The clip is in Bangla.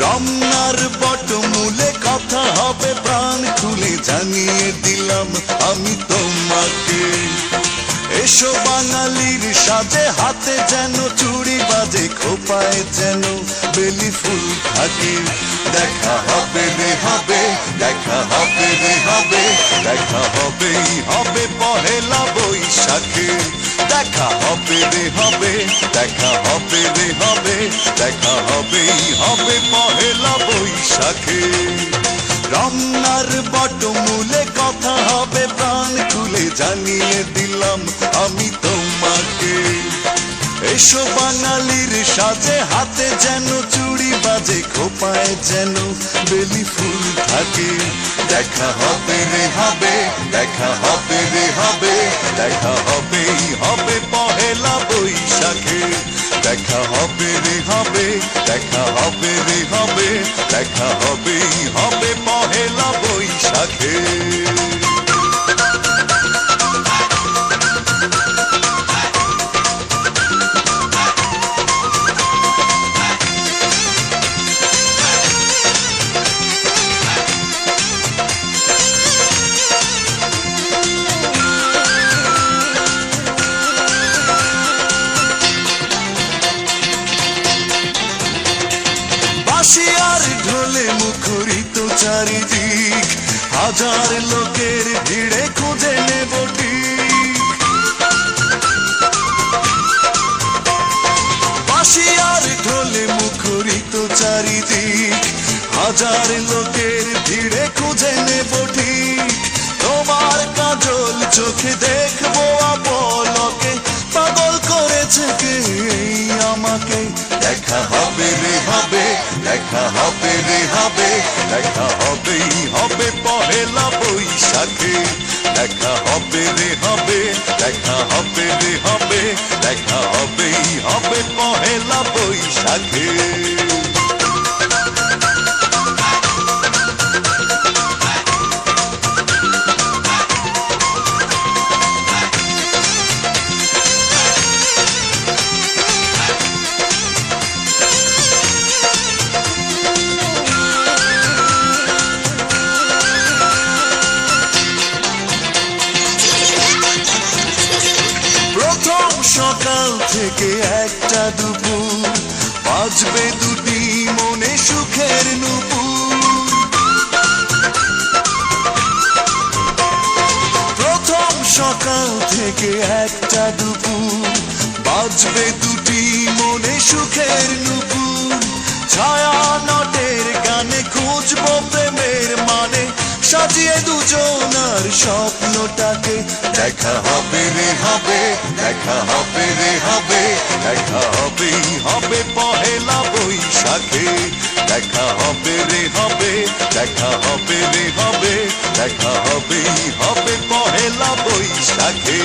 রমনার বটমূলে কথা হবে প্রাণ খুলে জানিয়ে দিলাম আমি তোমাকে। এসো বাঙালির সাজে, হাতে যেন চুড়ি বাজে, খোপায় যেন বেলি ফুল থাকে। দেখা হবে রে হবে, দেখা হবে রে হবে, দেখা হবেই হবে পহেলা বৈশাখে। দেখা হবে রে হবে, দেখা হবে রে হবে, দেখা হবেই হবে পহেলা বৈশাখে। রমনার বটমূলে কথা হবে প্রাণ খুলে জানিয়ে দিলাম আমি তোমাকে। এসো বাঙালির সাজে, হাতে যেন চুড়ি বাজে, খোপায় যেন বেলি ফুল থাকে। দেখা হবে রে হবে, দেখা হবে রে হবে, দেখা হবেই হবে পহেলা বৈশাখে। দেখা হবে রে হবে, দেখা হবে রে হবে, দেখা হবেই হবে পহেলা বৈশাখে। বাঁশিয়ার ঢোলে মুখরিত চারিদিক, হাজার লোকের ভিড়ে খুঁজে নেব ঠিক। বাঁশিয়ার ঢোলে মুখরিত চারিদিক, হাজার লোকের ভিড়ে খুঁজে নেব ঠিক। তোমার কাজল চোখে দেখবো আপলকে, পাগল করেছে কে আমাকে। দেখা হবে রে হবে, দেখা হবে রে হবে, দেখা হবেই হবে পহেলা বৈশাখে। দেখা হবে রে হবে, দেখা হবে রে হবে, দেখা হবেই হবে পহেলা বৈশাখে। সকাল থেকে একটা দুপুর, বাজবে দুটি মনে সুখের নুপুর। প্রথম সকাল থেকে একটা দুপুর, বাজবে দুটি মনে সুখের নুপুর। ছায়া নটের গানে খুঁজবো প্রেমের মানে, সাজিয়ে দুজনার স্বপ্নটাকে। দেখা হবে রে হবে, দেখা হবে রে হবে, দেখা হবেই হবে পহেলা বৈশাখে। দেখা হবে রে হবে, দেখা হবে রে হবে, দেখা হবেই হবে পহেলা বৈশাখে।